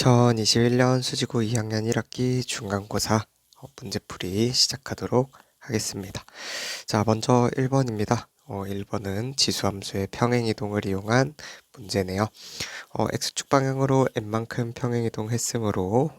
2021년 수지고 2학년 1학기 중간고사 문제풀이 시작하도록 하겠습니다. 자, 먼저 1번입니다. 1번은 지수함수의 평행이동을 이용한 문제네요. x축 방향으로 n만큼 평행이동했으므로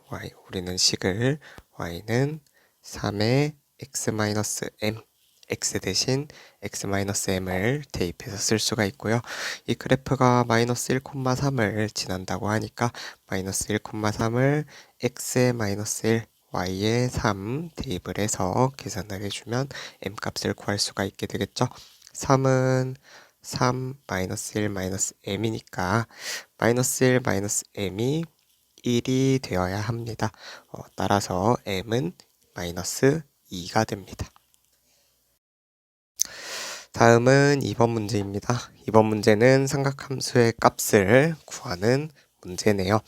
우리는 식을 y는 3의 x-m x 대신 x-m을 대입해서 쓸 수가 있고요. 이 그래프가 마이너스 1,3을 지난다고 하니까 마이너스 1,3을 x의 마이너스 1, y의 3 대입을 해서 계산을 해주면 m 값을 구할 수가 있게 되겠죠. 3은 3 마이너스 1 마이너스 m이니까 마이너스 1 마이너스 m이 1이 되어야 합니다. 따라서 m은 마이너스 2가 됩니다. 다음은 2번 문제입니다. 2번 문제는 삼각함수의 값을 구하는 문제네요.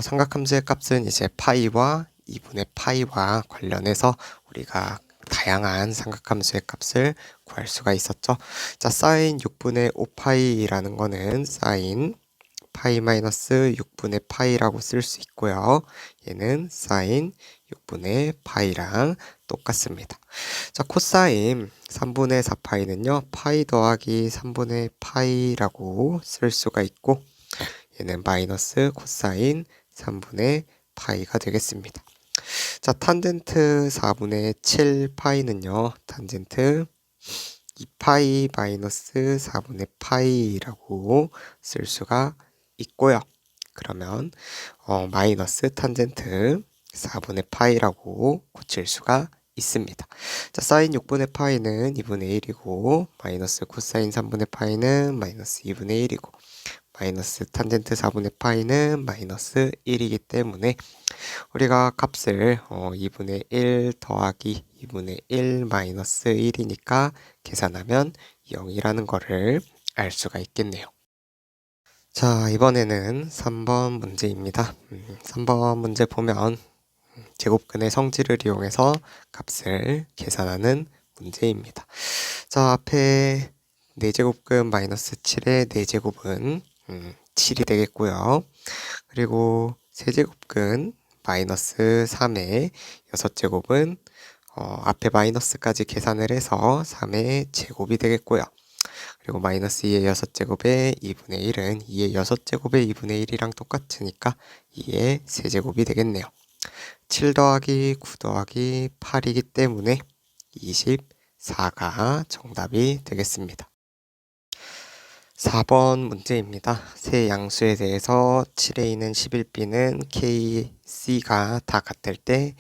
삼각함수의 값은 이제 파이와 2분의 파이와 관련해서 우리가 다양한 삼각함수의 값을 구할 수가 있었죠. 자, 사인 6분의 5파이라는 거는 사인 파이 마이너스 6분의 파이라고 쓸 수 있고요. 얘는 사인 6분의 파이랑 똑같습니다. 자, 코사인 3분의 4파이는요. 파이 더하기 3분의 파이라고 쓸 수가 있고 얘는 마이너스 코사인 3분의 파이가 되겠습니다. 자, 탄젠트 4분의 7파이는요. 탄젠트 2파이 마이너스 4분의 파이라고 쓸 수가 있고요. 그러면 마이너스 탄젠트 4분의 파이라고 고칠 수가 있습니다. 자, 사인 6분의 파이는 2분의 1이고 마이너스 코사인 3분의 파이는 마이너스 2분의 1이고 마이너스 탄젠트 4분의 파이는 마이너스 1이기 때문에 우리가 값을 2분의 1 더하기 2분의 1 마이너스 1이니까 계산하면 0이라는 거를 알 수가 있겠네요. 자, 이번에는 3번 문제입니다. 3번 문제 보면 제곱근의 성질을 이용해서 값을 계산하는 문제입니다. 자, 앞에 4제곱근 마이너스 7의 4제곱은 7이 되겠고요. 그리고 세제곱근 마이너스 3의 6제곱은 앞에 마이너스까지 계산을 해서 3의 제곱이 되겠고요. 그리고 마이너스 2의 6제곱의 2분의 1은 2의 6제곱의 2분의 1이랑 똑같으니까 2의 세제곱이 되겠네요. 7 더하기 9 더하기 8이기 때문에 24가 정답이 되겠습니다. 4번 문제입니다. 세 양수에 대해서 7a는 11b는 k, c가 다 같을 때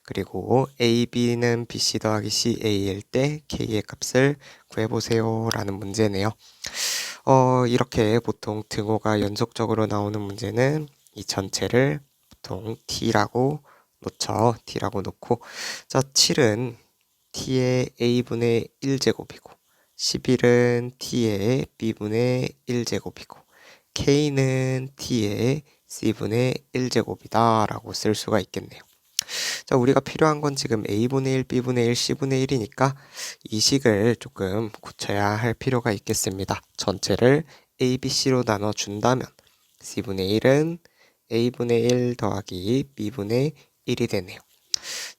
그리고 a, b는 bc 더하기 c, a일 때 k의 값을 구해보세요 라는 문제네요. 이렇게 보통 등호가 연속적으로 나오는 문제는 이 전체를 보통 t라고 놓죠. t라고 놓고 자, 7은 t의 a분의 1제곱이고 11은 t의 b분의 1제곱이고 k는 t의 c분의 1제곱이다 라고 쓸 수가 있겠네요. 자, 우리가 필요한 건 지금 a분의 1, b분의 1, c분의 1이니까 이 식을 조금 고쳐야 할 필요가 있겠습니다. 전체를 a, b, c로 나눠준다면 c분의 1은 a분의 1 더하기 b분의 1이 되네요.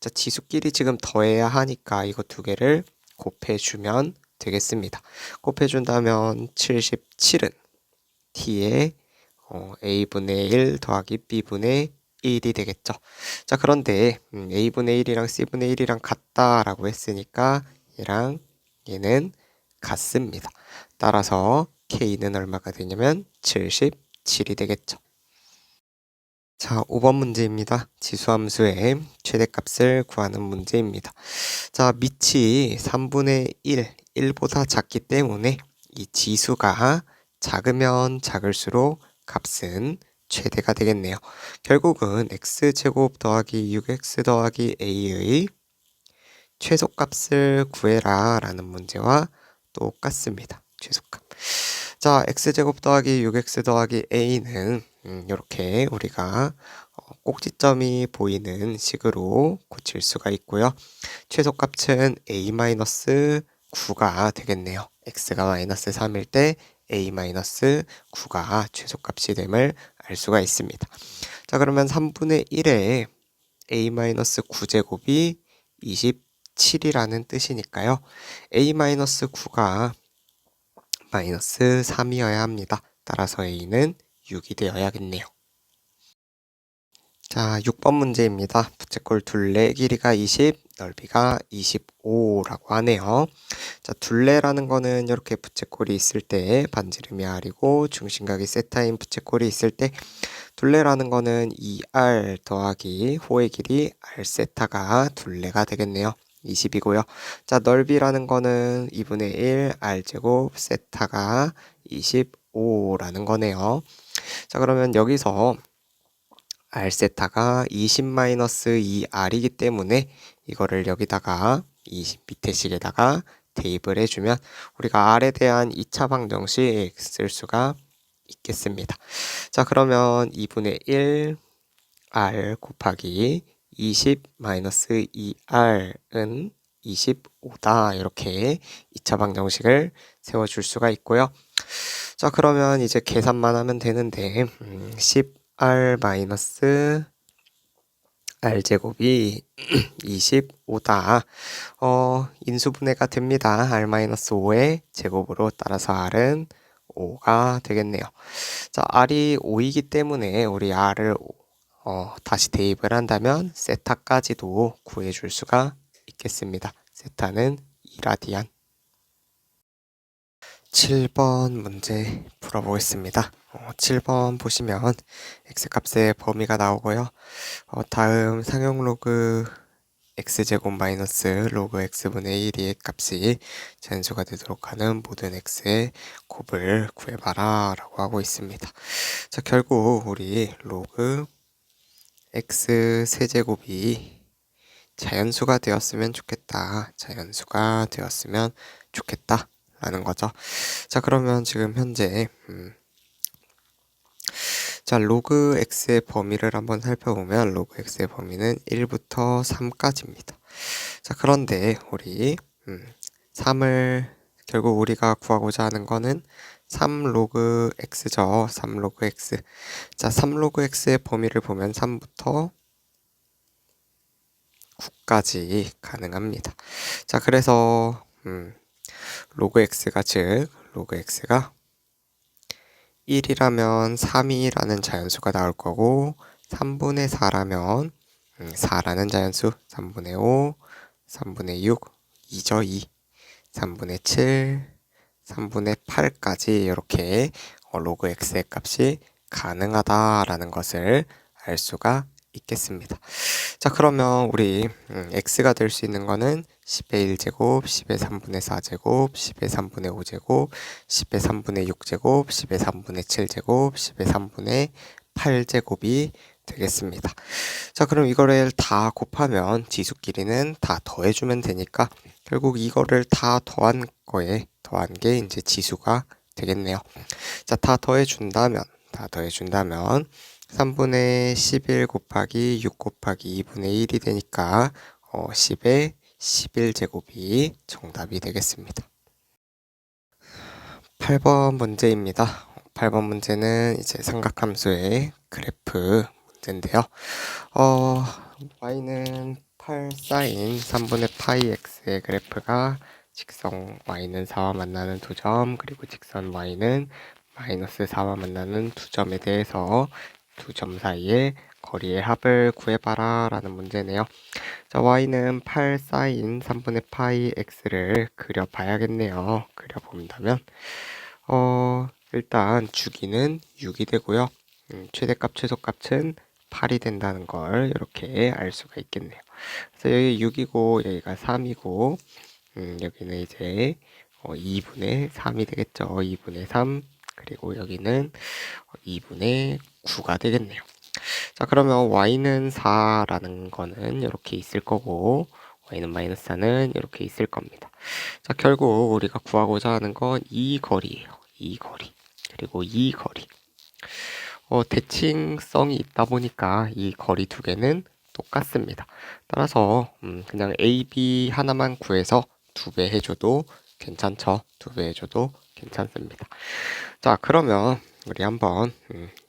자, 지수끼리 지금 더해야 하니까 이거 두 개를 곱해주면 되겠습니다. 곱해준다면 77은 t의 a분의 1 더하기 b분의 1이 되겠죠. 자, 그런데 a분의 1이랑 c분의 1이랑 같다라고 했으니까 얘랑 얘는 같습니다. 따라서 k는 얼마가 되냐면 77이 되겠죠. 자, 5번 문제입니다. 지수함수의 최대값을 구하는 문제입니다. 자, 밑이 3분의 1, 1보다 작기 때문에 이 지수가 작으면 작을수록 값은 최대가 되겠네요. 결국은 x제곱 더하기 6x 더하기 a의 최소값을 구해라 라는 문제와 똑같습니다. 최소값. 자, x제곱 더하기 6x 더하기 a는 이렇게 우리가 꼭지점이 보이는 식으로 고칠 수가 있고요. 최소값은 a-9가 되겠네요. x가 마이너스 3일 때 a-9가 최소값이 됨을 알 수가 있습니다. 자, 그러면 3분의 1에 a-9제곱이 27이라는 뜻이니까요. a-9가 마이너스 3이어야 합니다. 따라서 a는 6이 되어야겠네요. 자, 6번 문제입니다. 부채꼴 둘레 길이가 20, 넓이가 25라고 하네요. 자, 둘레라는 거는 이렇게 부채꼴이 있을 때 반지름이 r이고 중심각이 세타인 부채꼴이 있을 때 둘레라는 거는 2r 더하기 호의 길이 r 세타가 둘레가 되겠네요. 20이고요. 자, 넓이라는 거는 2분의 1 r제곱 세타가 25라는 거네요. 자, 그러면 여기서 r 세타가 20-2r이기 때문에 이거를 여기다가 20 밑에 식에다가 대입을 해주면 우리가 r에 대한 2차 방정식 쓸 수가 있겠습니다. 자, 그러면 2분의 1 r 곱하기 20-2r은 25다. 이렇게 2차 방정식을 세워줄 수가 있고요. 자, 그러면 이제 계산만 하면 되는데 10r-r제곱이 25다. 인수분해가 됩니다. r-5의 제곱으로 따라서 r은 5가 되겠네요. 자, r이 5이기 때문에 우리 r을 다시 대입을 한다면 세타까지도 구해줄 수가 있겠습니다. 세타는 2라디안. 7번 문제 풀어보겠습니다. 7번 보시면 x값의 범위가 나오고요. 다음 상용 로그 x제곱 마이너스 로그 x분의 1의 값이 자연수가 되도록 하는 모든 x의 곱을 구해봐라 라고 하고 있습니다. 자, 결국 우리 로그 x 세제곱이 자연수가 되었으면 좋겠다. 자연수가 되었으면 좋겠다 라는 거죠. 자, 그러면 지금 현재 자, 로그 x의 범위를 한번 살펴보면 로그 x의 범위는 1부터 3까지입니다. 자, 그런데 우리 3을 결국 우리가 구하고자 하는 거는 3 로그 x죠. 3 로그 x. 자, 3 로그 x의 범위를 보면 3부터 9까지 가능합니다. 자, 그래서 로그 x가 즉 로그 x가 1이라면 3이라는 자연수가 나올 거고 3분의 4라면 4라는 자연수 3분의 5, 3분의 6, 2죠 2, 3분의 7, 3분의 8까지 이렇게 로그 x의 값이 가능하다라는 것을 알 수가 있겠습니다. 자, 그러면 우리 x가 될 수 있는 거는 10의 1제곱, 10의 3분의 4제곱, 10의 3분의 5제곱, 10의 3분의 6제곱, 10의 3분의 7제곱, 10의 3분의 8제곱이 되겠습니다. 자, 그럼 이거를 다 곱하면 지수끼리는 다 더해주면 되니까 결국 이거를 다 더한 게 이제 지수가 되겠네요. 자, 다 더해준다면 3분의 11 곱하기 6 곱하기 2분의 1이 되니까 10의 11제곱이 정답이 되겠습니다. 8번 문제입니다. 8번 문제는 이제 삼각함수의 그래프 문제인데요. y는 8 사인 3분의 파이 x의 그래프가 직선 y는 4와 만나는 2점, 그리고 직선 y는 마이너스 4와 만나는 2점에 대해서 두 점 사이의 거리의 합을 구해봐라 라는 문제네요. 자, y는 8 사인 3분의 파이 x를 그려봐야겠네요. 그려본다면 일단 주기는 6이 되고요. 최대값 최소값은 8이 된다는 걸 이렇게 알 수가 있겠네요. 그래서 여기 6이고 여기가 3이고 여기는 이제 2분의 3이 되겠죠. 2분의 3, 그리고 여기는 2분의 9가 되겠네요. 자, 그러면 y는 4라는 거는 이렇게 있을 거고 y는 마이너스 4는 이렇게 있을 겁니다. 자, 결국 우리가 구하고자 하는 건 이 거리예요. 이 거리. 그리고 이 거리. 대칭성이 있다 보니까 이 거리 두 개는 똑같습니다. 따라서 그냥 a, b 하나만 구해서 2배 해줘도 괜찮죠. 2배 해줘도 괜찮습니다. 자, 그러면 우리 한번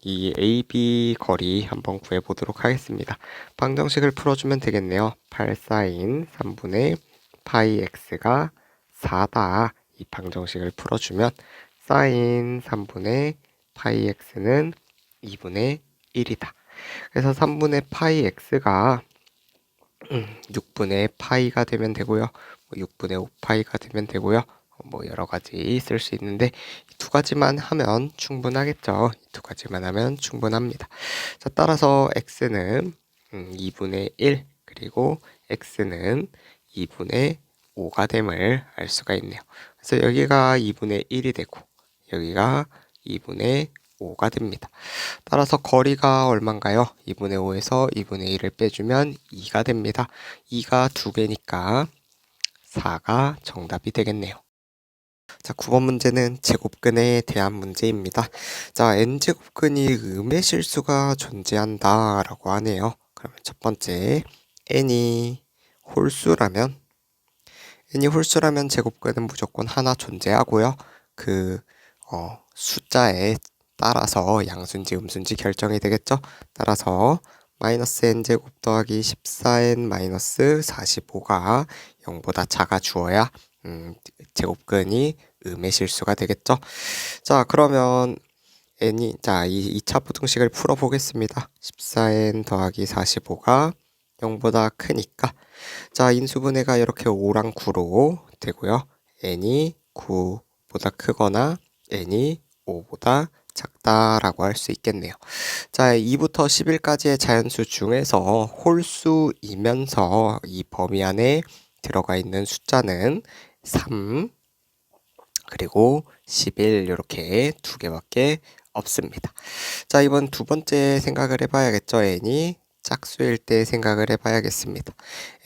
이 AB 거리 한번 구해보도록 하겠습니다. 방정식을 풀어주면 되겠네요. 8sin 3분의 파이 x가 4다. 이 방정식을 풀어주면 sin 3분의 파이 x는 2분의 1이다. 그래서 3분의 파이 x가 6분의 파이가 되면 되고요. 6분의 5파이가 되면 되고요. 뭐 여러 가지 쓸 수 있는데 이 두 가지만 하면 충분하겠죠. 이 두 가지만 하면 충분합니다. 자, 따라서 x는 2분의 1 그리고 x는 2분의 5가 됨을 알 수가 있네요. 그래서 여기가 2분의 1이 되고 여기가 2분의 5가 됩니다. 따라서 거리가 얼마인가요? 2분의 5에서 2분의 1을 빼주면 2가 됩니다. 2가 2개니까 4가 정답이 되겠네요. 자, 9번 문제는 제곱근에 대한 문제입니다. 자, n제곱근이 음의 실수가 존재한다 라고 하네요. 그러면 첫 번째, n이 홀수라면 제곱근은 무조건 하나 존재하고요. 그 숫자에 따라서 양수인지 음수인지 결정이 되겠죠. 따라서 마이너스 n제곱 더하기 14n 마이너스 45가 0보다 작아주어야 제곱근이 음의 실수가 되겠죠. 자, 그러면 이 2차 부등식을 풀어보겠습니다. 14n 더하기 45가 0보다 크니까 자, 인수분해가 이렇게 5랑 9로 되고요. n이 9보다 크거나 n이 5보다 작다라고 할 수 있겠네요. 자, 2부터 11까지의 자연수 중에서 홀수이면서 이 범위 안에 들어가 있는 숫자는 3 그리고 11 이렇게 두 개밖에 없습니다. 자, 이번 두 번째 생각을 해봐야겠죠. n이 짝수일 때 생각을 해봐야겠습니다.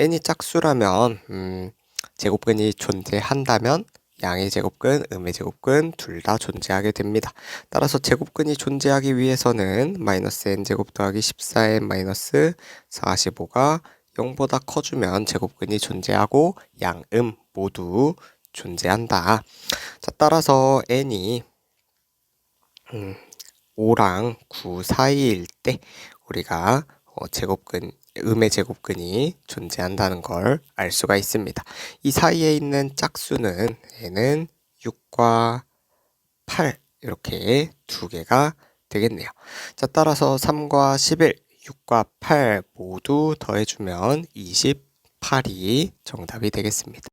n이 짝수라면 제곱근이 존재한다면 양의 제곱근, 음의 제곱근 둘 다 존재하게 됩니다. 따라서 제곱근이 존재하기 위해서는 마이너스 n제곱 더하기 14n 마이너스 45가 0보다 커주면 제곱근이 존재하고 양, 음 모두 존재한다. 자, 따라서 n이 5랑 9 사이일 때 우리가 음의 제곱근이 존재한다는 걸 알 수가 있습니다. 이 사이에 있는 짝수는 n은 6과 8 이렇게 두 개가 되겠네요. 자, 따라서 3과 11, 6과 8 모두 더해주면 28이 정답이 되겠습니다.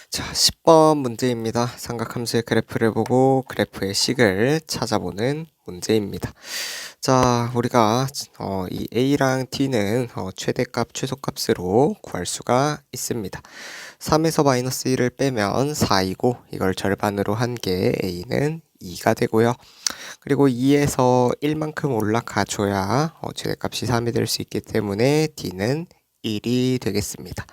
자, 10번 문제입니다. 삼각함수의 그래프를 보고 그래프의 식을 찾아보는 문제입니다. 자, 우리가 이 a랑 t는 최대값, 최소값으로 구할 수가 있습니다. 3에서 마이너스 1을 빼면 4이고 이걸 절반으로 한 게 a는 2가 되고요. 그리고 2에서 1만큼 올라가줘야 최대값이 3이 될 수 있기 때문에 d는 1이 되겠습니다.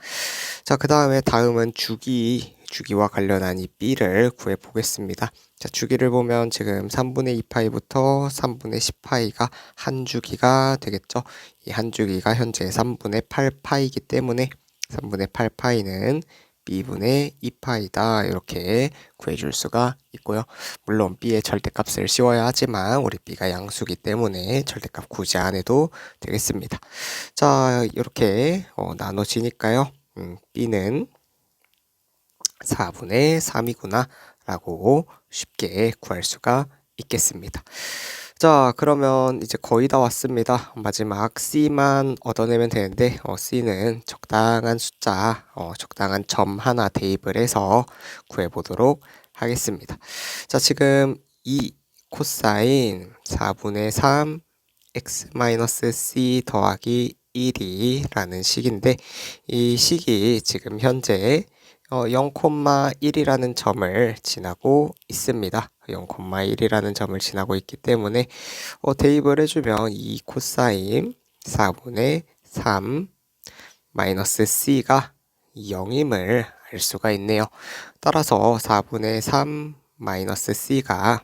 자, 그 다음은 주기와 관련한 이 b를 구해 보겠습니다. 자, 주기를 보면 지금 3분의 2파이부터 3분의 10파이가 한 주기가 되겠죠. 이 한 주기가 현재 3분의 8파이이기 때문에 3분의 8파이는 b분의 2파이다 이렇게 구해줄 수가 있고요. 물론 b의 절대값을 씌워야 하지만 우리 b가 양수기 때문에 절대값 굳이 안 해도 되겠습니다. 자, 이렇게 나눠지니까요. b는 4분의 3이구나 라고 쉽게 구할 수가 있겠습니다. 자, 그러면 이제 거의 다 왔습니다. 마지막 c만 얻어내면 되는데 c는 적당한 숫자, 적당한 점 하나 대입을 해서 구해보도록 하겠습니다. 자, 지금 이 코사인 4분의 3 x-c 더하기 1이 라는 식인데 이 식이 지금 현재 0,1이라는 점을 지나고 있습니다. 0,1이라는 점을 지나고 있기 때문에 대입을 해주면 이 코사인 4분의 3 마이너스 c가 0임을 알 수가 있네요. 따라서 4분의 3 마이너스 c가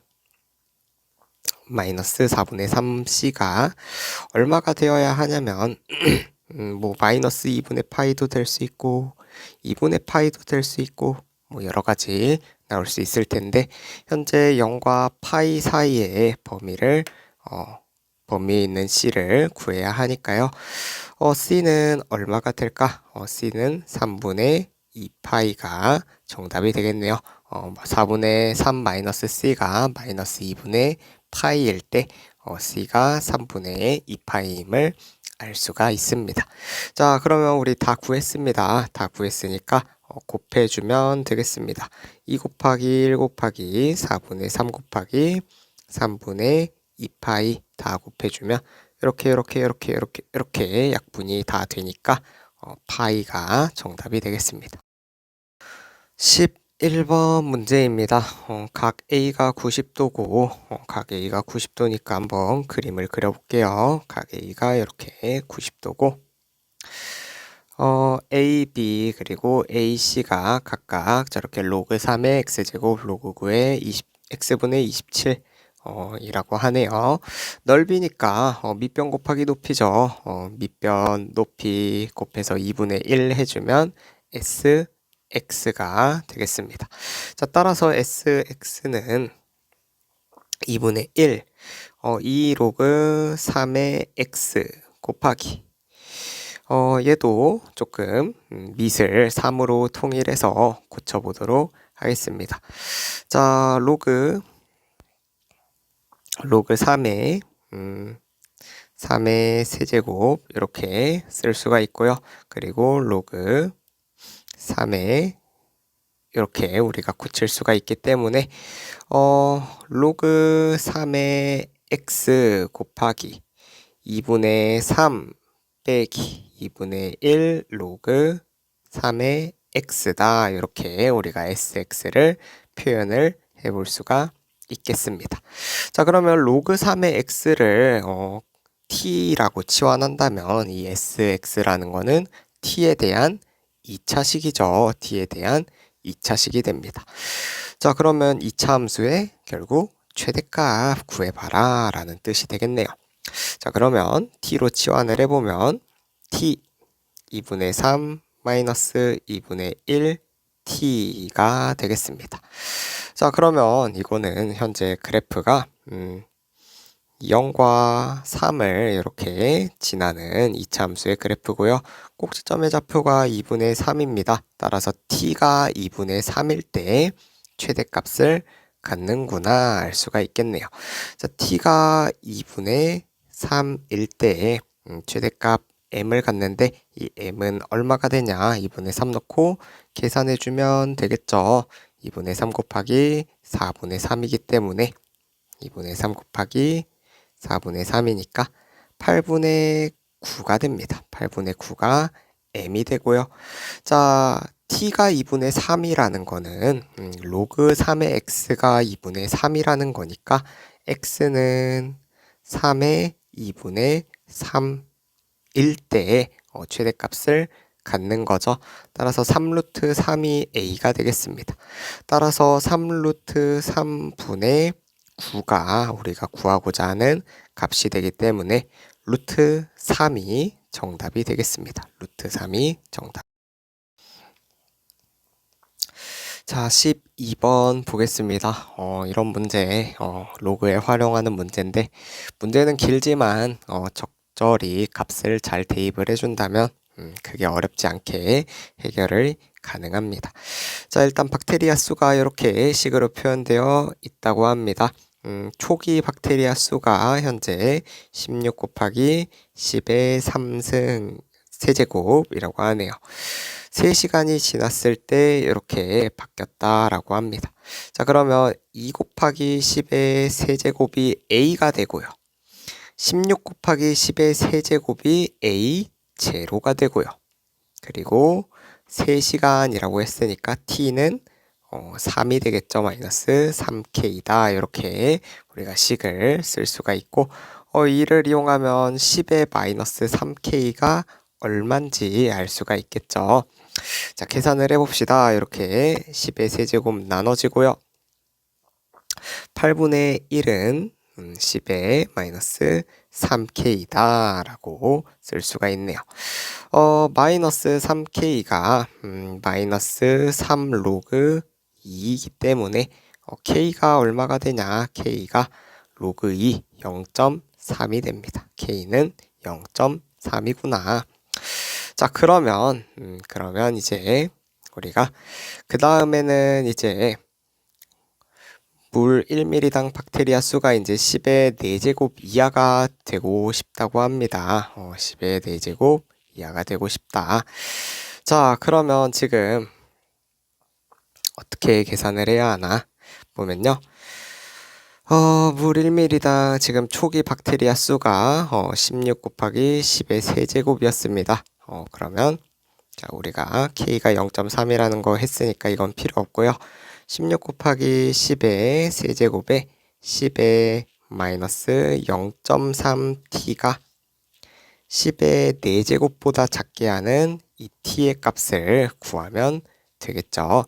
마이너스 4분의 3c가 얼마가 되어야 하냐면 뭐 마이너스 2분의 파이도 될 수 있고 2분의 파이도 될 수 있고 뭐 여러 가지 나올 수 있을 텐데 현재 0과 파이 사이의 범위 있는 c를 구해야 하니까요. c는 얼마가 될까? c는 3분의 2파이가 정답이 되겠네요. 4분의 3 마이너스 c가 마이너스 2분의 파이일 때 c가 3분의 2파이임을 알 수가 있습니다. 자, 그러면 우리 다 구했습니다. 다 구했으니까 곱해주면 되겠습니다. 2 곱하기 1 곱하기 4분의 3 곱하기 3분의 2파이 다 곱해주면 이렇게 약분이 다 되니까 파이가 정답이 되겠습니다. 11번 문제입니다. 각 A가 90도고 각 A가 90도니까 한번 그림을 그려볼게요. 각 A가 이렇게 90도고 A, B 그리고 AC가 각각 저렇게 로그 3의 x제곱 로그 9의 x분의 27 이라고 하네요. 넓이니까 밑변 곱하기 높이죠. 밑변 높이 곱해서 2분의 1 해주면 SX가 되겠습니다. 자, 따라서 SX는 2분의 1, 2 로그 3의 x 곱하기 얘도 조금 밑을 3으로 통일해서 고쳐보도록 하겠습니다. 자, 로그 3의 3의 세제곱 이렇게 쓸 수가 있고요. 그리고 로그 3의 이렇게 우리가 고칠 수가 있기 때문에 로그 3의 x 곱하기 2분의 3 빼기 2분의 1 로그 3의 x다. 이렇게 우리가 sx를 표현을 해볼 수가 있겠습니다. 자, 그러면 로그 3의 x를 t라고 치환한다면 이 sx라는 거는 t에 대한 2차식이죠. t에 대한 2차식이 됩니다. 자, 그러면 2차 함수의 결국 최대값 구해봐라 라는 뜻이 되겠네요. 자, 그러면 t로 치환을 해보면 t 2분의 3 마이너스 2분의 1 t가 되겠습니다. 자, 그러면 이거는 현재 그래프가 0과 3을 이렇게 지나는 2차 함수의 그래프고요. 꼭지점의 좌표가 2분의 3입니다. 따라서 t가 2분의 3일 때 최대값을 갖는구나 알 수가 있겠네요. 자, t가 2분의 3일 때 최대값 m을 갖는데 이 m은 얼마가 되냐? 2분의 3 넣고 계산해주면 되겠죠. 2분의 3 곱하기 4분의 3이기 때문에 2분의 3 곱하기 4분의 3이니까 8분의 9가 됩니다. 8분의 9가 m이 되고요. 자, t가 2분의 3이라는 거는 로그 3의 x가 2분의 3이라는 거니까 x는 3의 2분의 3일 때 최대값을 갖는 거죠. 따라서 3루트 3이 a가 되겠습니다. 따라서 3루트 3분의 9가 우리가 구하고자 하는 값이 되기 때문에 루트 3이 정답이 되겠습니다. 루트 3이 정답. 자, 12번 보겠습니다. 이런 문제, 로그에 활용하는 문제인데, 문제는 길지만, 적절히 값을 잘 대입을 해준다면, 그게 어렵지 않게 해결을 가능합니다. 자, 일단 박테리아 수가 이렇게 식으로 표현되어 있다고 합니다. 초기 박테리아 수가 현재 16 곱하기 10의 3승 세제곱이라고 하네요. 3시간이 지났을 때 이렇게 바뀌었다라고 합니다. 자, 그러면 2 곱하기 10의 세제곱이 a가 되고요. 16 곱하기 10의 세제곱이 a 제로가 되고요. 그리고 3시간이라고 했으니까 t는 3이 되겠죠. 마이너스 3k다. 이렇게 우리가 식을 쓸 수가 있고 이를 이용하면 10의 마이너스 3k가 얼만지 알 수가 있겠죠. 자, 계산을 해봅시다. 이렇게 10의 세제곱 나눠지고요. 8분의 1은 10의 마이너스 3k다 라고 쓸 수가 있네요. 마이너스 3k가 마이너스 3 로그 2이기 때문에 k가 얼마가 되냐? k가 로그 2 0.3이 됩니다. k는 0.3이구나. 자, 그러면 이제 우리가 그 다음에는 이제 물 1ml당 박테리아 수가 이제 10의 4제곱 이하가 되고 싶다고 합니다. 10의 4제곱 이하가 되고 싶다. 자, 그러면 지금 어떻게 계산을 해야 하나? 보면요. 물 1ml당 지금 초기 박테리아 수가 16 곱하기 10의 세제곱이었습니다. 그러면 자, 우리가 k가 0.3이라는 거 했으니까 이건 필요 없고요. 16 곱하기 10의 세제곱에 10의 마이너스 0.3t가 10의 4제곱보다 작게 하는 이 t의 값을 구하면 되겠죠.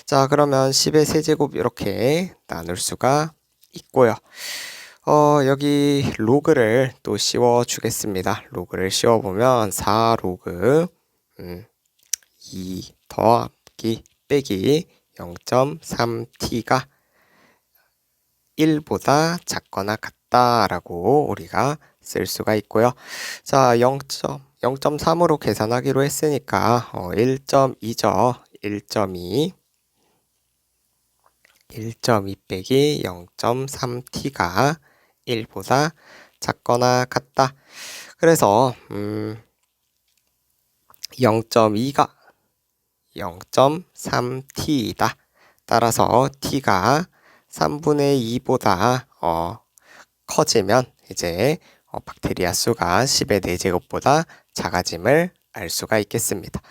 자, 그러면 10의 세제곱 이렇게 나눌 수가 있고요. 여기 로그를 또 씌워 주겠습니다. 로그를 씌워 보면 4 로그 2 더하기 빼기 0.3t가 1보다 작거나 같다라고 우리가 쓸 수가 있고요. 자, 0.3으로 계산하기로 했으니까 1.2죠. 1.2 빼기 0.3t가 1보다 작거나 같다. 그래서 0.2가 0.3t이다. 따라서 t가 3분의 2보다 커지면 이제 박테리아 수가 10의 4제곱보다 작아짐을 알 수가 있겠습니다.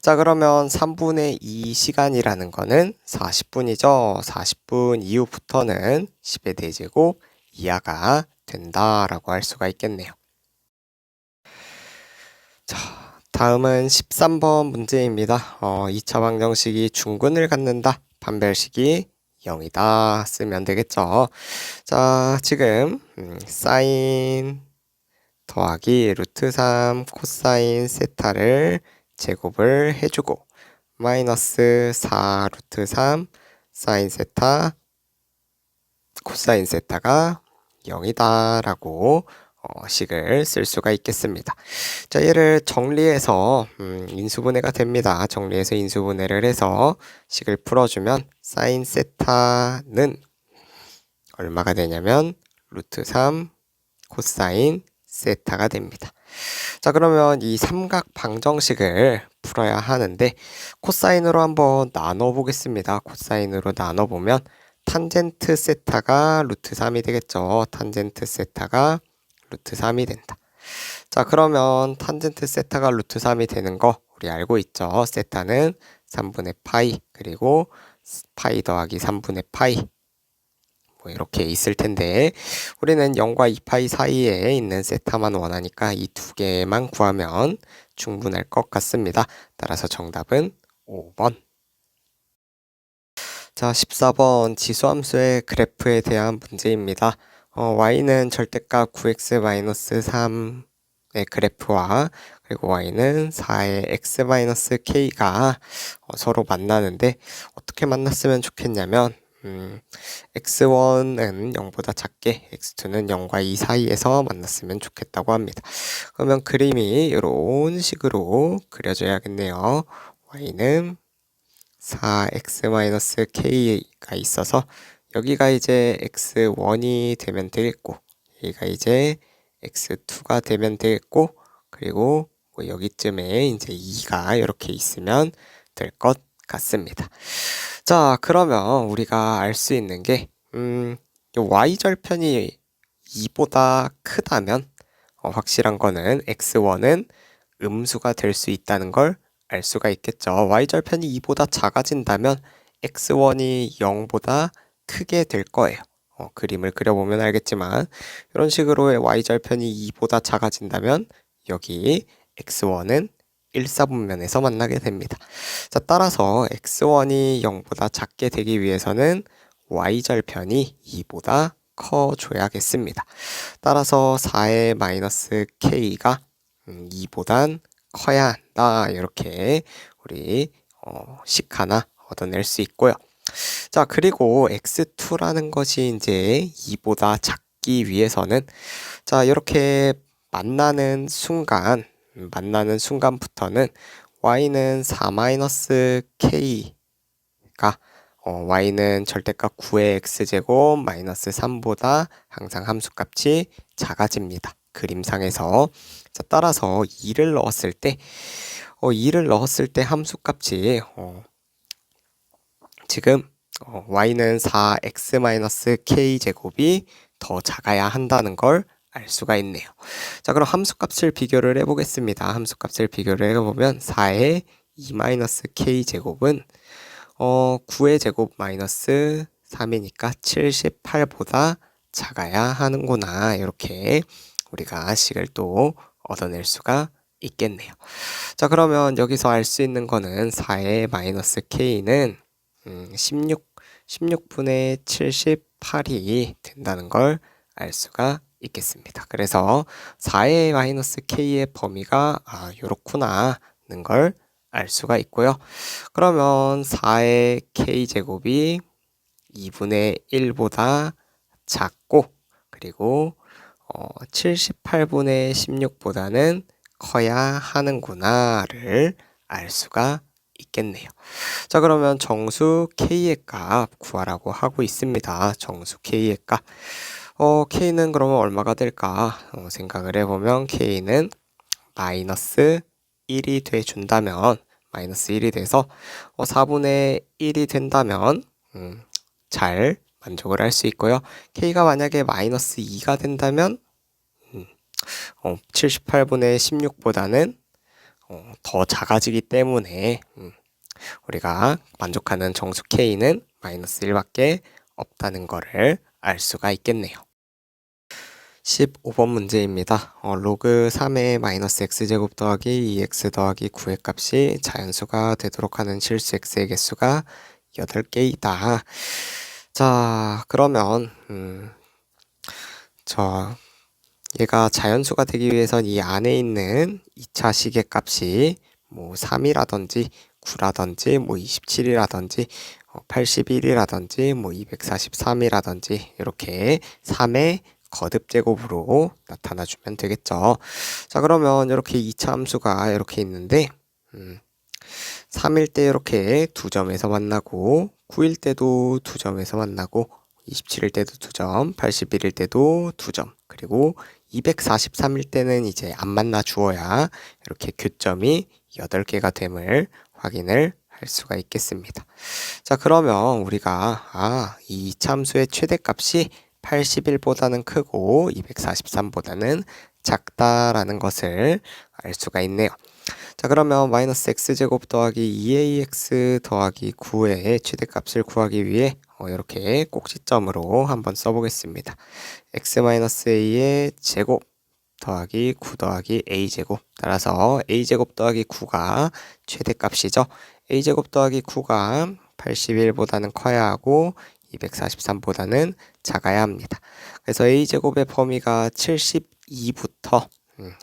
자, 그러면 3분의 2 시간이라는 거는 40분이죠. 40분 이후부터는 10의 4제곱 이하가 된다라고 할 수가 있겠네요. 자, 다음은 13번 문제입니다. 2차 방정식이 중근을 갖는다. 판별식이 0이다 쓰면 되겠죠. 자, 지금 사인 더하기 루트 3 코사인 세타를 제곱을 해주고 마이너스 4 루트 3 사인 세타 코사인 세타가 0이다 라고 식을 쓸 수가 있겠습니다. 자, 얘를 정리해서 인수분해가 됩니다. 정리해서 인수분해를 해서 식을 풀어주면 사인 세타는 얼마가 되냐면 루트 3 코사인 세타가 됩니다. 자, 그러면 이 삼각 방정식을 풀어야 하는데 코사인으로 한번 나눠 보겠습니다. 코사인으로 나눠 보면 탄젠트 세타가 루트 3이 되겠죠. 탄젠트 세타가 루트 3이 된다. 자, 그러면 탄젠트 세타가 루트 3이 되는 거 우리 알고 있죠. 세타는 3분의 파이 그리고 파이 더하기 3분의 파이 뭐 이렇게 있을 텐데 우리는 0과 2파이 사이에 있는 세타만 원하니까 이 두 개만 구하면 충분할 것 같습니다. 따라서 정답은 5번. 자, 14번 지수함수의 그래프에 대한 문제입니다. y는 절대값 9x-3의 그래프와 그리고 y는 4의 x-k가 서로 만나는데 어떻게 만났으면 좋겠냐면 x1은 0보다 작게 x2는 0과 2 사이에서 만났으면 좋겠다고 합니다. 그러면 그림이 이런 식으로 그려져야겠네요. y는 4x-k가 있어서 여기가 이제 x1이 되면 되겠고 여기가 이제 x2가 되면 되겠고 그리고 뭐 여기쯤에 이제 2가 이렇게 있으면 될 것 같습니다. 자, 그러면 우리가 알 수 있는 게 y절편이 2보다 크다면 확실한 거는 x1은 음수가 될 수 있다는 걸 알 수가 있겠죠. y절편이 2보다 작아진다면 x1이 0보다 크게 될 거예요. 그림을 그려보면 알겠지만 이런 식으로 y절편이 2보다 작아진다면 여기 x1은 1사분면에서 만나게 됩니다. 자, 따라서 x1이 0보다 작게 되기 위해서는 y절편이 2보다 커줘야겠습니다. 따라서 4의 마이너스 k가 2보단 커야 한다. 이렇게 우리 식 하나 얻어낼 수 있고요. 자, 그리고 x2라는 것이 이제 2보다 작기 위해서는 자, 이렇게 만나는 순간부터는 y는 4-k가 y는 절대값 9의 x제곱 마이너스 3보다 항상 함수값이 작아집니다. 그림상에서. 자, 따라서 2를 넣었을 때 2를 넣었을 때 함수값이 지금 y는 4x-k제곱이 더 작아야 한다는 걸 알 수가 있네요. 자, 그럼 함수값을 비교를 해보겠습니다. 함수값을 비교를 해보면 4의 2-k제곱은 9의 제곱 마이너스 3이니까 78보다 작아야 하는구나. 이렇게 우리가 식을 또 얻어낼 수가 있겠네요. 자, 그러면 여기서 알 수 있는 거는 4의 마이너스 k는 16분의 78이 된다는 걸 알 수가 있겠습니다. 그래서 4의 마이너스 k의 범위가 요렇구나는 걸 알 수가 있고요. 그러면 4의 k제곱이 2분의 1보다 작고 그리고 78분의 16보다는 커야 하는구나를 알 수가 있겠네요. 자, 그러면 정수 k의 값 구하라고 하고 있습니다. 정수 k의 값. k는 그러면 얼마가 될까? 생각을 해보면 k는 마이너스 1이 돼준다면 마이너스 1이 돼서 4분의 1이 된다면 잘 만족을 할 수 있고요. k가 만약에 마이너스 2가 된다면 78분의 16보다는 더 작아지기 때문에 우리가 만족하는 정수 k는 마이너스 1밖에 없다는 것을 알 수가 있겠네요. 15번 문제입니다. 로그 3의 마이너스 x제곱 더하기 2x 더하기 9의 값이 자연수가 되도록 하는 실수 x의 개수가 8개이다. 자, 그러면 얘가 자연수가 되기 위해선 이 안에 있는 2차 식의 값이 뭐 3이라든지 9라든지 뭐 27이라든지 81이라든지 뭐 243이라든지 이렇게 3의 거듭제곱으로 나타나주면 되겠죠. 자, 그러면 이렇게 2차 함수가 이렇게 있는데 3일 때 이렇게 두 점에서 만나고 9일 때도 두 점에서 만나고 27일 때도 두 점, 81일 때도 두 점, 그리고 243일 때는 이제 안 만나 주어야 이렇게 교점이 8개가 됨을 확인을 할 수가 있겠습니다. 자, 그러면 우리가 이 참수의 최대값이 81보다는 크고 243보다는 작다라는 것을 알 수가 있네요. 자, 그러면 마이너스 x제곱 더하기 2ax 더하기 9의 최대값을 구하기 위해 이렇게 꼭지점으로 한번 써보겠습니다. x-a의 제곱 더하기 9 더하기 a제곱, 따라서 a제곱 더하기 9가 최대값이죠. a제곱 더하기 9가 81보다는 커야 하고 243보다는 작아야 합니다. 그래서 a제곱의 범위가 72부터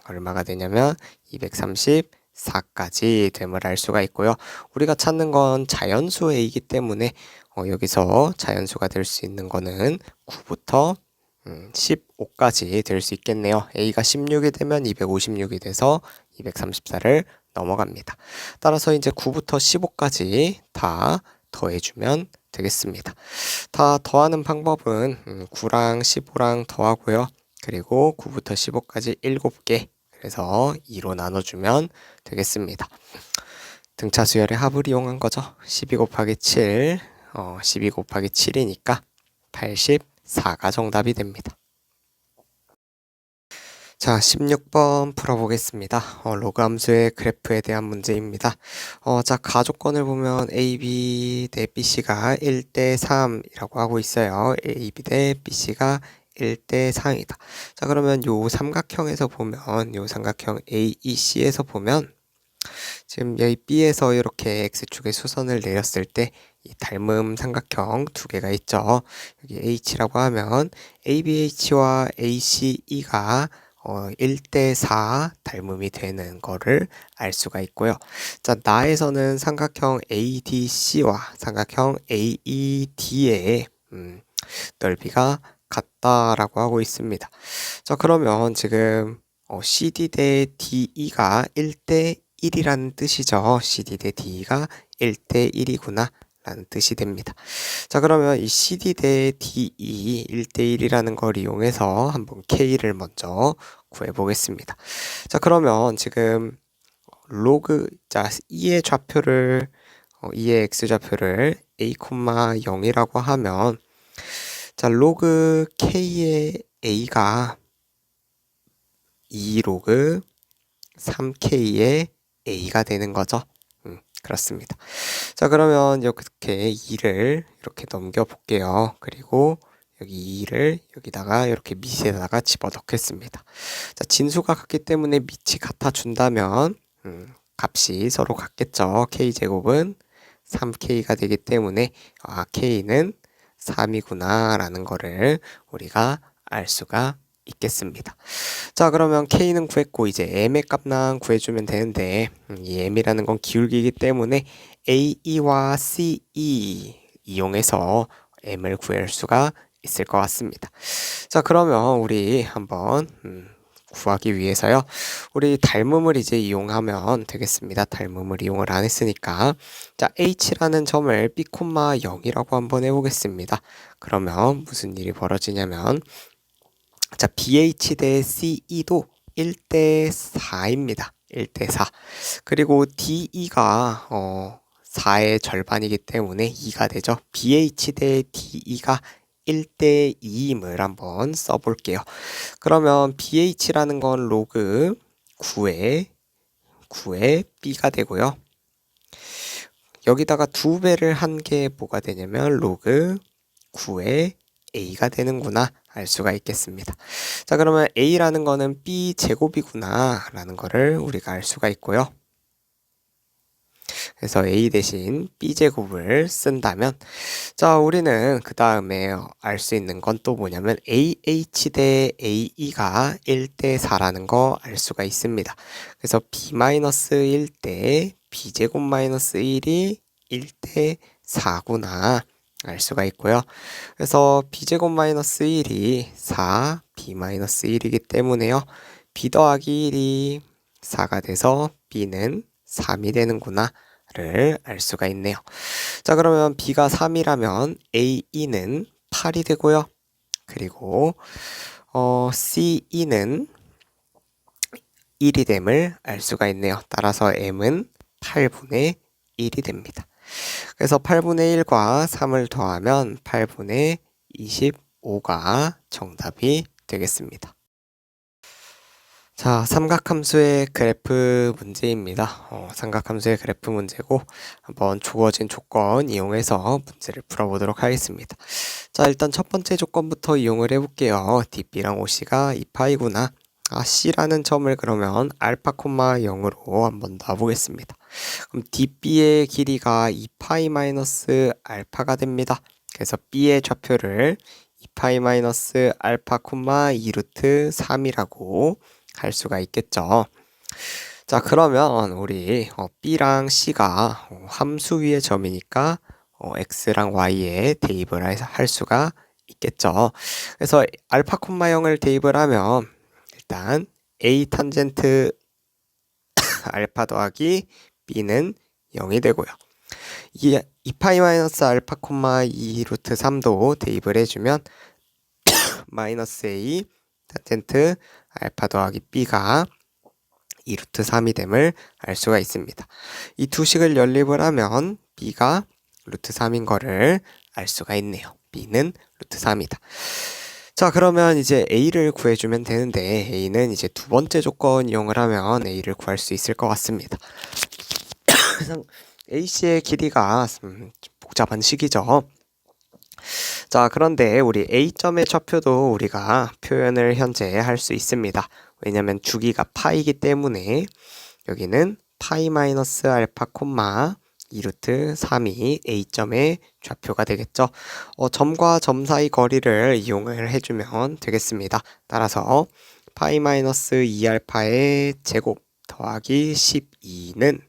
얼마가 되냐면 234까지 됨을 알 수가 있고요. 우리가 찾는 건 자연수 a이기 때문에 여기서 자연수가 될 수 있는 거는 9부터 15까지 될 수 있겠네요. a가 16이 되면 256이 돼서 234를 넘어갑니다. 따라서 이제 9부터 15까지 다 더해주면 되겠습니다. 다 더하는 방법은 9랑 15랑 더하고요. 그리고 9부터 15까지 7개, 그래서 2로 나눠주면 되겠습니다. 등차 수열의 합을 이용한 거죠. 12 곱하기 7, 12 곱하기 7이니까 84가 정답이 됩니다. 자, 16번 풀어보겠습니다. 로그 함수의 그래프에 대한 문제입니다. 자, 가족권을 보면 AB 대 BC가 1대 3이라고 하고 있어요. AB 대 BC가 1대 3이다. 자, 그러면 요 삼각형에서 보면, 요 삼각형 AEC에서 보면, 지금 여기 B에서 이렇게 X축에 수선을 내렸을 때 이 닮음 삼각형 두 개가 있죠. 여기 H라고 하면 ABH와 ACE가 1대 4 닮음이 되는 거를 알 수가 있고요. 자, 나에서는 삼각형 ADC와 삼각형 AED의 넓이가 같다라고 하고 있습니다. 자, 그러면 지금 CD 대 DE가 1대 1이라는 뜻이죠. CD 대 DE가 1대 1이구나 라는 뜻이 됩니다. 자, 그러면 이 CD 대 DE 1대 1이라는 걸 이용해서 한번 K를 먼저 구해 보겠습니다. 자, 그러면 지금 자, E의 좌표를 E의 X좌표를 A, 0이라고 하면 자, 로그 K의 A가 2 로그 3K의 A가 되는 거죠. 그렇습니다. 자, 그러면 이렇게 2를 이렇게 넘겨 볼게요. 그리고 여기 2를 여기다가 이렇게 밑에다가 집어넣겠습니다. 자, 진수가 같기 때문에 밑이 같아 준다면 값이 서로 같겠죠. K제곱은 3K가 되기 때문에 K는 3이구나 라는 거를 우리가 알 수가 있겠습니다. 자, 그러면 K는 구했고 이제 M의 값만 구해주면 되는데 이 M이라는 건 기울기이기 때문에 AE와 CE 이용해서 M을 구할 수가 있을 것 같습니다. 자, 그러면 우리 한번 구하기 위해서요. 우리 닮음을 이제 이용하면 되겠습니다. 닮음을 이용을 안 했으니까. 자, H라는 점을 B, 0이라고 한번 해보겠습니다. 그러면 무슨 일이 벌어지냐면 자, BH 대 CE도 1대 4입니다. 1대 4. 그리고 DE가 4의 절반이기 때문에 2가 되죠. BH 대 DE가 1대 2임을 한번 써볼게요. 그러면 BH라는 건 로그 9의 B가 되고요. 여기다가 2배를 한 게 뭐가 되냐면 로그 9의 A가 되는구나 알 수가 있겠습니다. 자, 그러면 A라는 거는 B 제곱이구나 라는 거를 우리가 알 수가 있고요. 그래서 A 대신 B 제곱을 쓴다면 자, 우리는 그 다음에 알 수 있는 건 또 뭐냐면 AH 대 AE가 1대 4라는 거 알 수가 있습니다. 그래서 B-1 대 B제곱 마이너스 1이 1대 4구나 알 수가 있고요. 그래서 B제곱 마이너스 1이 4, B 마이너스 1이기 때문에요. B 더하기 1이 4가 돼서 B는 3이 되는구나 를 알 수가 있네요. 자, 그러면 B가 3이라면 AE는 8이 되고요. 그리고 CE는 1이 됨을 알 수가 있네요. 따라서 M은 8분의 1이 됩니다. 그래서 8분의 1과 3을 더하면 8분의 25가 정답이 되겠습니다. 자, 삼각함수의 그래프 문제입니다. 삼각함수의 그래프 문제고 한번 주어진 조건 이용해서 문제를 풀어보도록 하겠습니다. 자, 일단 첫 번째 조건부터 이용을 해볼게요. DB랑 OC가 2파이구나. C라는 점을 그러면 알파, 0으로 한번 놔보겠습니다. 그럼 DB의 길이가 2파이 마이너스 알파가 됩니다. 그래서 B의 좌표를 2파이 마이너스 알파, 2루트 3이라고 할 수가 있겠죠. 자, 그러면 우리 B랑 C가 함수 위의 점이니까 X랑 Y에 대입을 할 수가 있겠죠. 그래서 알파, 0을 대입을 하면 일단 A 탄젠트 알파 더하기 B는 0이 되고요. 이 2파이 마이너스 알파, 2 루트 3도 대입을 해주면 마이너스 A 탄젠트 알파 더하기 B가 2 루트 3이 됨을 알 수가 있습니다. 이 두 식을 연립을 하면 B가 루트 3인 거를 알 수가 있네요. B는 루트 3이다. 자, 그러면 이제 A를 구해주면 되는데 A는 이제 두 번째 조건 이용을 하면 A를 구할 수 있을 것 같습니다. AC의 길이가 복잡한 식이죠. 자, 그런데 우리 A점의 좌표도 우리가 표현을 현재 할 수 있습니다. 왜냐면 주기가 파이기 때문에 여기는 파이 마이너스 알파, 2루트 3이 A점의 좌표가 되겠죠. 점과 점 사이 거리를 이용을 해주면 되겠습니다. 따라서 파이 마이너스 2알파의 제곱 더하기 12는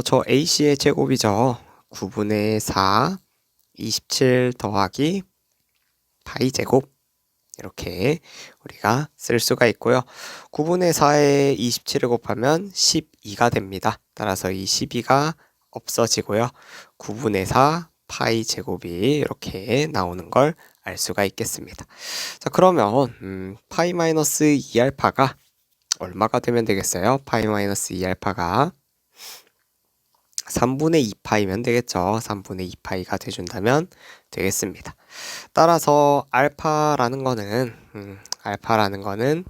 저 AC의 제곱이죠. 9분의 4, 27 더하기 파이 제곱 이렇게 우리가 쓸 수가 있고요. 9분의 4에 27을 곱하면 12가 됩니다. 따라서 이 12가 없어지고요. 9분의 4 파이 제곱이 이렇게 나오는 걸 알 수가 있겠습니다. 자, 그러면 파이 마이너스 2알파가 얼마가 되면 되겠어요? 파이 마이너스 2알파가 3분의 2파이면 되겠죠. 3분의 2파이가 돼준다면 되겠습니다. 따라서 알파라는 거는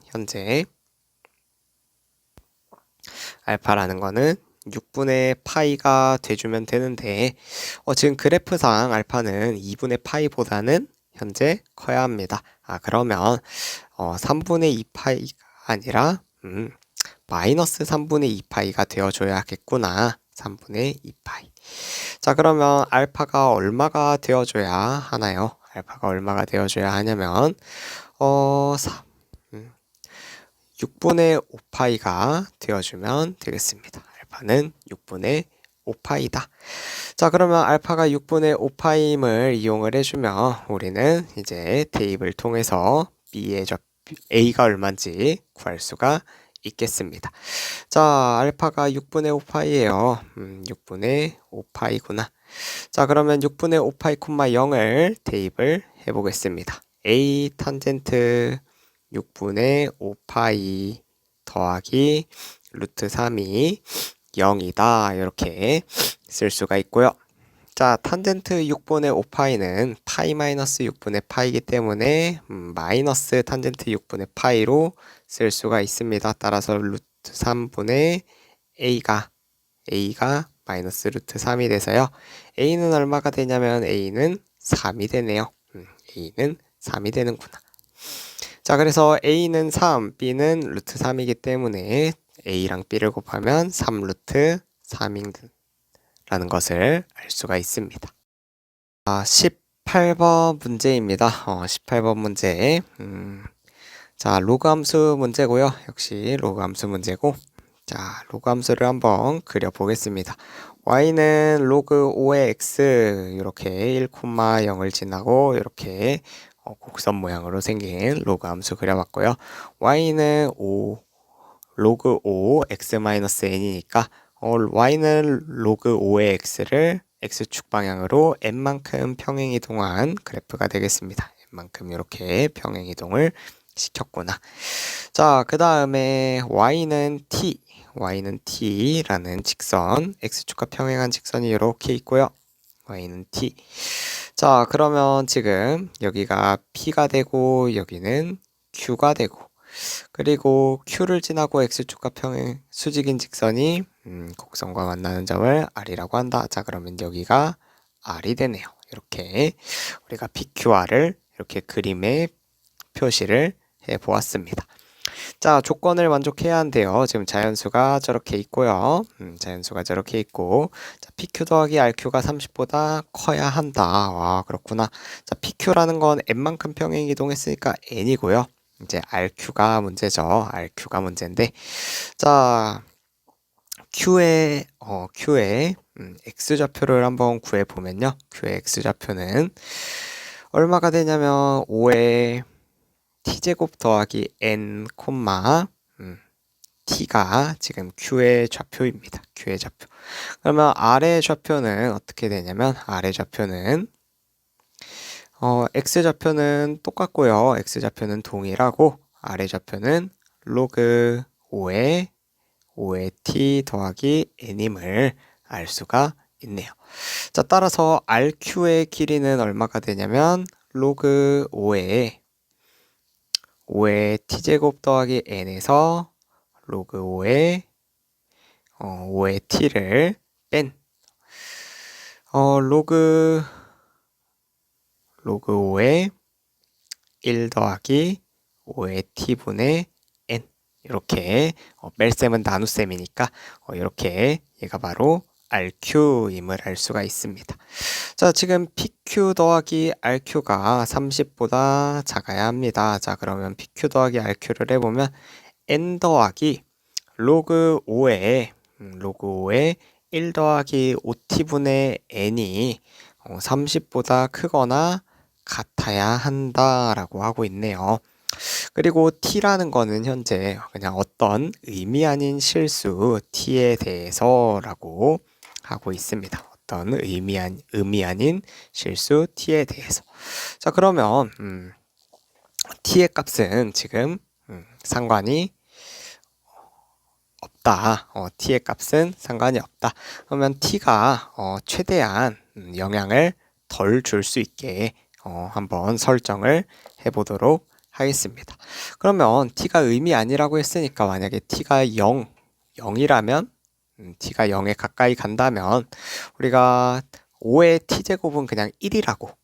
현재 알파라는 거는 6분의 파이가 돼주면 되는데 지금 그래프상 알파는 2분의 파이보다는 현재 커야 합니다. 그러면 3분의 2파이가 아니라 마이너스 3분의 2파이가 되어줘야겠구나. 3분의 2파이. 자, 그러면 알파가 얼마가 되어줘야 하나요? 알파가 얼마가 되어줘야 하냐면 6분의 5파이가 되어주면 되겠습니다. 알파는 6분의 5파이다. 자, 그러면 알파가 6분의 5파임을 이용을 해주면 우리는 이제 대입을 통해서 B의 A가 얼마인지 구할 수가 있겠습니다. 자, 알파가 6분의 5파이예요. 6분의 5파이구나. 자, 그러면 6분의 5파이, 0을 대입을 해보겠습니다. A 탄젠트 6분의 5파이 더하기 루트 3이 0이다. 이렇게 쓸 수가 있고요. 자, 탄젠트 6분의 5파이는 파이 마이너스 6분의 파이이기 때문에 마이너스 탄젠트 6분의 파이로 쓸 수가 있습니다. 따라서 루트 3분의 A가 마이너스 루트 3이 돼서요. A는 얼마가 되냐면 A는 3이 되네요. A는 3이 되는구나. 자, 그래서 A는 3, B는 루트 3이기 때문에 A랑 B를 곱하면 3 루트 3이라는 것을 알 수가 있습니다. 18번 문제입니다. 18번 문제. 자, 로그 함수 문제고요. 역시 로그 함수 문제고. 자, 로그 함수를 한번 그려보겠습니다. y는 로그 5의 x 이렇게 1,0을 지나고 이렇게 곡선 모양으로 생긴 로그 함수 그려봤고요. y는 로그 5 x-n이니까 y는 로그 5의 x를 x축 방향으로 n만큼 평행이동한 그래프가 되겠습니다. n만큼 이렇게 평행이동을 시켰구나. 자, 그 다음에 y는 t라는 직선, x축과 평행한 직선이 이렇게 있고요. y는 t. 자, 그러면 지금 여기가 p가 되고 여기는 q가 되고 그리고 q를 지나고 x축과 평행 수직인 직선이 곡선과 만나는 점을 r이라고 한다. 자, 그러면 여기가 r이 되네요. 이렇게 우리가 pqr을 이렇게 그림에 표시를 해 보았습니다. 자, 조건을 만족해야 한대요. 지금 자연수가 저렇게 있고요. 자연수가 저렇게 있고, 자, PQ 더하기 RQ가 30보다 커야 한다. 그렇구나. 자, PQ라는 건 n만큼 평행 이동했으니까 n이고요. 이제 RQ가 문제죠. RQ가 문제인데, 자, Q의 X좌표를 한번 구해보면요. Q의 X좌표는 얼마가 되냐면 5의 t제곱 더하기 n, t가 지금 q의 좌표입니다. q의 좌표. 그러면 r의 좌표는 어떻게 되냐면 r의 좌표는 x좌표는 똑같고요. x좌표는 동일하고 r의 좌표는 로그 5의 t 더하기 n임을 알 수가 있네요. 자, 따라서 rq의 길이는 얼마가 되냐면 로그 5의 t제곱 더하기 n에서 로그 5의 t를 뺀 로그 5의 1 더하기 5의 t분의 n 이렇게 뺄셈은 나눗셈이니까 이렇게 얘가 바로 RQ임을 알 수가 있습니다. 자, 지금 PQ 더하기 RQ가 30보다 작아야 합니다. 자, 그러면 PQ 더하기 RQ를 해보면 N 더하기 로그 5에 1 더하기 5t분의 n이 30보다 크거나 같아야 한다라고 하고 있네요. 그리고 t라는 거는 현재 그냥 어떤 의미 아닌 실수 t에 대해서라고 하고 있습니다. 어떤 의미 아닌 실수 t에 대해서. 자, 그러면 t의 값은 지금 상관이 없다. t의 값은 상관이 없다. 그러면 t가 최대한 영향을 덜 줄 수 있게 한번 설정을 해보도록 하겠습니다. 그러면 t가 의미 아니라고 했으니까 만약에 t가 0이라면 t가 0에 가까이 간다면 우리가 5의 t제곱은 그냥 1이라고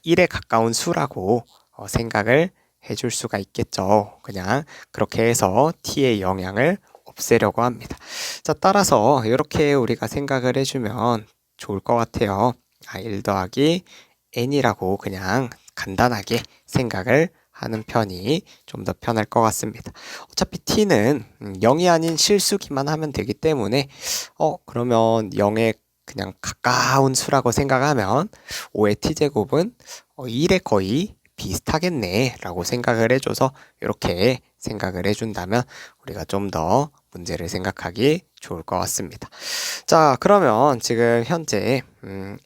1에 가까운 수라고 생각을 해줄 수가 있겠죠. 그냥 그렇게 해서 t의 영향을 없애려고 합니다. 자, 따라서 이렇게 우리가 생각을 해주면 좋을 것 같아요. 1 더하기 n이라고 그냥 간단하게 생각을 하는 편이 좀 더 편할 것 같습니다. 어차피 t는 0이 아닌 실수기만 하면 되기 때문에 그러면 0에 그냥 가까운 수라고 생각하면 5의 t제곱은 1에 거의 비슷하겠네 라고 생각을 해줘서 이렇게 생각을 해준다면 우리가 좀 더 문제를 생각하기 좋을 것 같습니다. 자, 그러면 지금 현재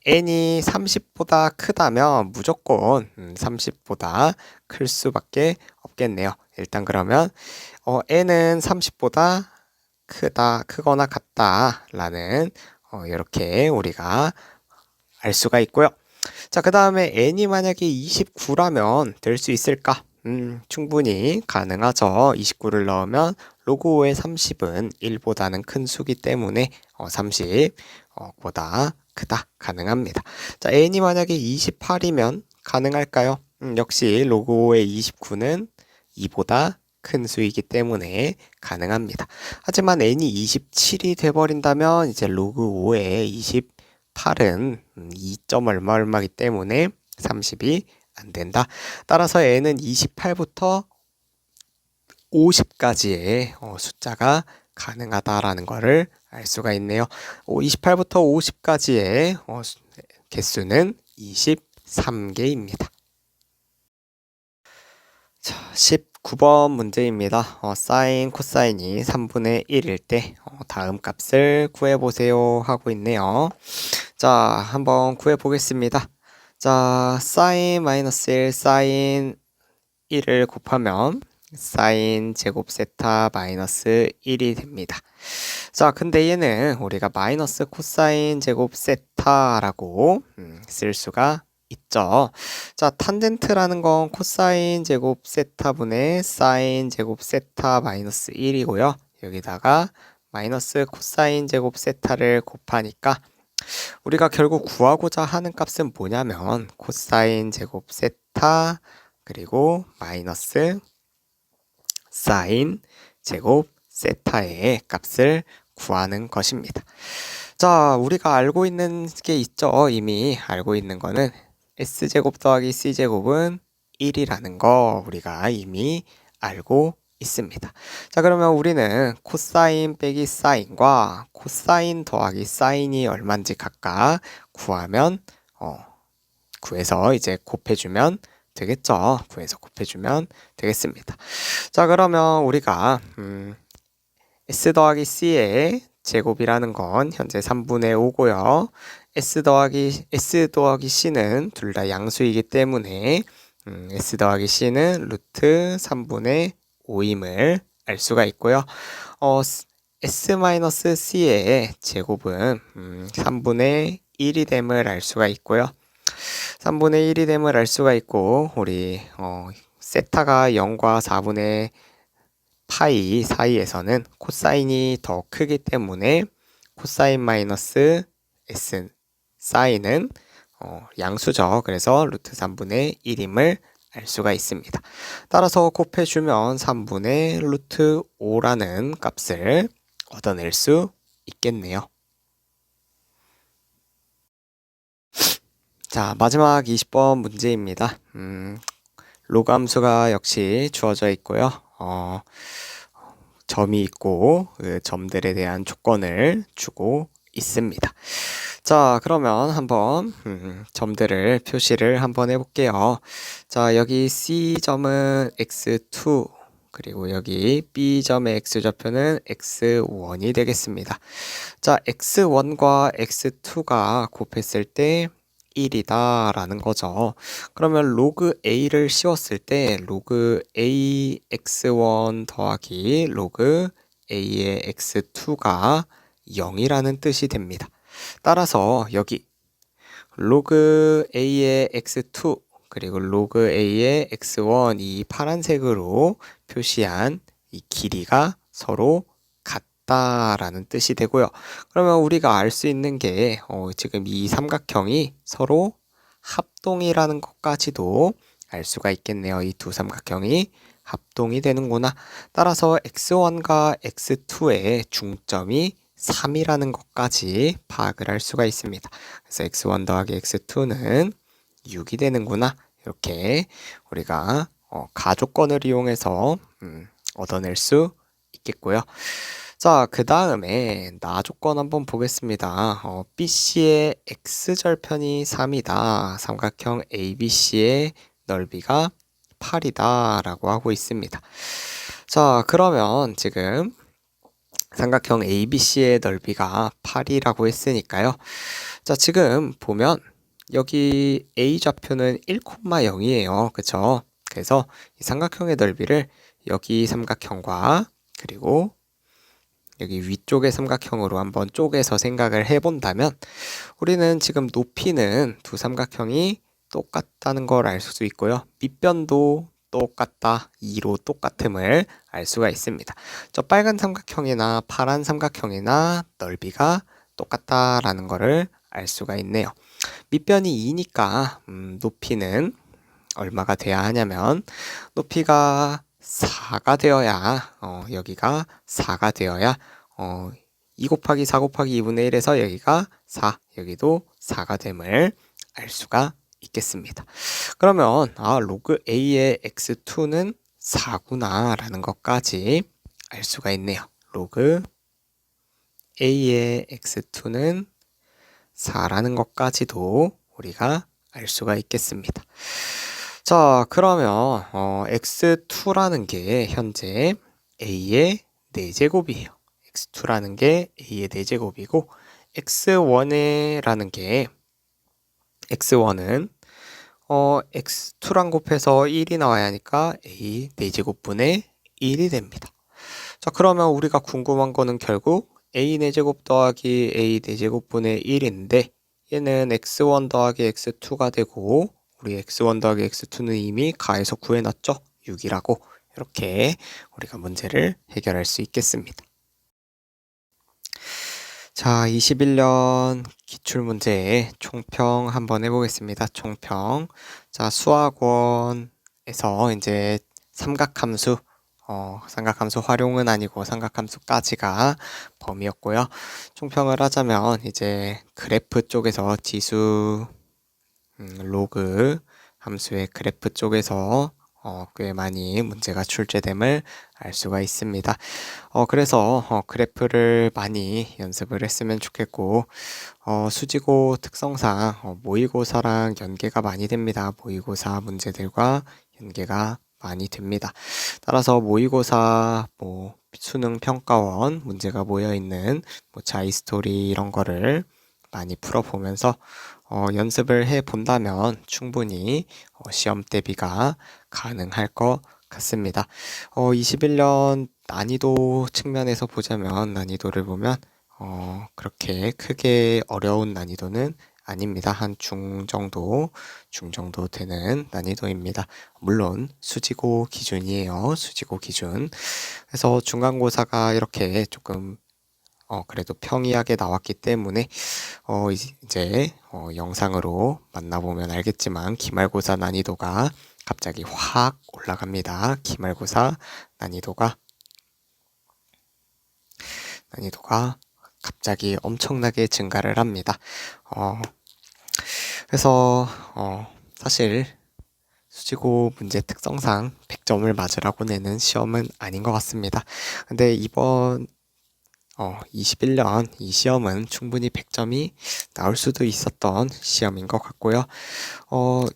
n이 30보다 크다면 무조건 30보다 클 수밖에 없겠네요. 일단 그러면 n은 30보다 크거나 같다 라는 이렇게 우리가 알 수가 있고요. 자, 그 다음에 n이 만약에 29라면 될 수 있을까? 충분히 가능하죠. 29를 넣으면 로그 5의 30은 1보다는 큰 수기 때문에 30보다 크다. 가능합니다. 자, n이 만약에 28이면 가능할까요? 역시 로그 5의 29는 2보다 큰 수이기 때문에 가능합니다. 하지만 n이 27이 돼버린다면 이제 로그 5의 28은 2점 얼마이기 때문에 30이 안 된다. 따라서 n은 28부터 50까지의 숫자가 가능하다라는 것을 알 수가 있네요. 28부터 50까지의 개수는 23개입니다. 자, 19번 문제입니다. 사인, 코사인이 3분의 1일 때 다음 값을 구해보세요 하고 있네요. 자, 한번 구해보겠습니다. 자, 사인 마이너스 1, 사인 1을 곱하면 사인 제곱 세타 마이너스 1이 됩니다. 자, 근데 얘는 우리가 마이너스 코사인 제곱 세타라고 쓸 수가 있죠. 자, 탄젠트라는 건 코사인 제곱 세타분의 사인 제곱 세타 마이너스 1이고요. 여기다가 마이너스 코사인 제곱 세타를 곱하니까 우리가 결국 구하고자 하는 값은 뭐냐면 코사인 제곱 세타 그리고 마이너스 사인 제곱 세타의 값을 구하는 것입니다. 자, 우리가 알고 있는 게 있죠. 이미 알고 있는 거는 S제곱 더하기 C제곱은 1이라는 거 우리가 이미 알고 있습니다. 자, 그러면 우리는 코사인 빼기 사인과 코사인 더하기 사인이 얼마인지 각각 구해서 이제 곱해주면 되겠죠. 구해서 곱해주면 되겠습니다. 자, 그러면 우리가 S 더하기 C의 제곱이라는 건 현재 3분의 5고요. S 더하기 C는 둘 다 양수이기 때문에 S 더하기 C는 루트 3분의 5임을 알 수가 있고요. S-C의 제곱은 3분의 1이 됨을 알 수가 있고요. 3분의 1이 됨을 알 수가 있고 우리 세타가 0과 4분의 파이 사이에서는 코사인이 더 크기 때문에 코사인 마이너스 S 사인은 양수죠. 그래서 루트 3분의 1임을 알 수가 있습니다. 따라서 곱해주면 3분의 루트 5라는 값을 얻어낼 수 있겠네요. 자, 마지막 20번 문제입니다. 로그 함수가 역시 주어져 있고요. 점이 있고 그 점들에 대한 조건을 주고 있습니다. 자, 그러면 한번 점들을 표시를 한번 해볼게요. 자, 여기 C점은 x2 그리고 여기 B점의 x좌표는 x1이 되겠습니다. 자, x1과 x2가 곱했을 때 1이다 라는 거죠. 그러면 로그 a를 씌웠을 때 로그 a x1 더하기 로그 a의 x2가 0이라는 뜻이 됩니다. 따라서 여기 로그 a의 x2 그리고 로그 a의 x1 이 파란색으로 표시한 이 길이가 서로 같다라는 뜻이 되고요. 그러면 우리가 알 수 있는 게 지금 이 삼각형이 서로 합동이라는 것까지도 알 수가 있겠네요. 이 두 삼각형이 합동이 되는구나. 따라서 x1과 x2의 중점이 3이라는 것까지 파악을 할 수가 있습니다. 그래서 x1 더하기 x2는 6이 되는구나. 이렇게 우리가 가조건을 이용해서 얻어낼 수 있겠고요. 자, 그 다음에 나조건 한번 보겠습니다. BC의 x절편이 3이다. 삼각형 ABC의 넓이가 8이다 라고 하고 있습니다. 자, 그러면 지금 삼각형 ABC의 넓이가 8이라고 했으니까요. 자, 지금 보면 여기 A 좌표는 1,0이에요. 그쵸? 그래서 이 삼각형의 넓이를 여기 삼각형과 그리고 여기 위쪽의 삼각형으로 한번 쪼개서 생각을 해본다면 우리는 지금 높이는 두 삼각형이 똑같다는 걸 알 수 있고요. 밑변도 똑같다, 2로 똑같음을 알 수가 있습니다. 저 빨간 삼각형이나 파란 삼각형이나 넓이가 똑같다라는 것을 알 수가 있네요. 밑변이 2니까 높이는 얼마가 돼야 하냐면 높이가 4가 되어야 여기가 4가 되어야 2 곱하기 4 곱하기 2분의 1에서 여기가 4, 여기도 4가 됨을 알 수가 있겠습니다. 그러면 로그 a의 x2는 4구나 라는 것까지 알 수가 있네요. 로그 a의 x2는 4라는 것까지도 우리가 알 수가 있겠습니다. 자, 그러면 x2라는 게 현재 a의 4제곱이에요. x2라는 게 a의 4제곱이고 x1이라는 게 x1은 x2랑 곱해서 1이 나와야 하니까 a 4제곱분의 1이 됩니다. 자, 그러면 우리가 궁금한 거는 결국 a 4제곱 더하기 a 4제곱분의 1인데 얘는 x1 더하기 x2가 되고 우리 x1 더하기 x2는 이미 가에서 구해놨죠? 6이라고. 이렇게 우리가 문제를 해결할 수 있겠습니다. 자, 21년 기출문제의 총평 한번 해보겠습니다. 총평. 자, 수학원에서 이제 삼각함수, 삼각함수 활용은 아니고 삼각함수까지가 범위였고요. 총평을 하자면 이제 그래프 쪽에서 지수, 로그 함수의 그래프 쪽에서 꽤 많이 문제가 출제됨을 알 수가 있습니다. 그래서 그래프를 많이 연습을 했으면 좋겠고 수지고 특성상 모의고사랑 연계가 많이 됩니다. 모의고사 문제들과 연계가 많이 됩니다. 따라서 모의고사 수능 평가원 문제가 모여있는 자이스토리 이런 거를 많이 풀어보면서 연습을 해 본다면 충분히 시험 대비가 가능할 것 같습니다. 21년 난이도 측면에서 보자면 난이도를 보면 그렇게 크게 어려운 난이도는 아닙니다. 한 중 정도 되는 난이도입니다. 물론 수지고 기준이에요. 수지고 기준. 그래서 중간고사가 이렇게 조금 그래도 평이하게 나왔기 때문에 이제 영상으로 만나보면 알겠지만 기말고사 난이도가 갑자기 확 올라갑니다. 기말고사 난이도가 갑자기 엄청나게 증가를 합니다. 그래서 사실 수지고 문제 특성상 100점을 맞으라고 내는 시험은 아닌 것 같습니다. 근데 이번 21년 이 시험은 충분히 100점이 나올 수도 있었던 시험인 것 같고요.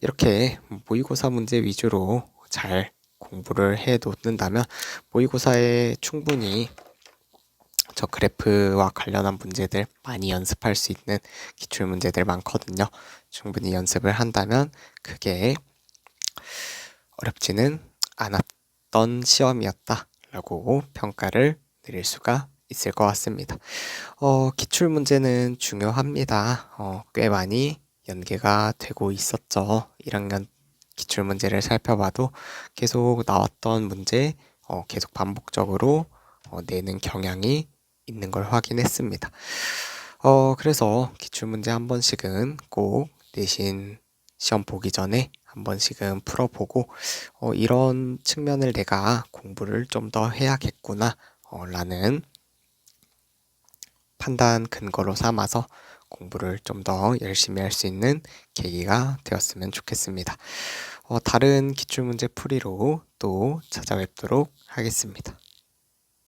이렇게 모의고사 문제 위주로 잘 공부를 해 놓는다면 모의고사에 충분히 저 그래프와 관련한 문제들 많이 연습할 수 있는 기출 문제들 많거든요. 충분히 연습을 한다면 그게 어렵지는 않았던 시험이었다라고 평가를 내릴 수가 있을 것 같습니다. 기출 문제는 중요합니다. 꽤 많이 연계가 되고 있었죠. 1학년 기출 문제를 살펴봐도 계속 나왔던 문제, 계속 반복적으로 내는 경향이 있는 걸 확인했습니다. 그래서 기출 문제 한 번씩은 꼭 내신 시험 보기 전에 한 번씩은 풀어보고 이런 측면을 내가 공부를 좀 더 해야겠구나 라는 판단 근거로 삼아서 공부를 좀 더 열심히 할 수 있는 계기가 되었으면 좋겠습니다. 다른 기출문제 풀이로 또 찾아뵙도록 하겠습니다.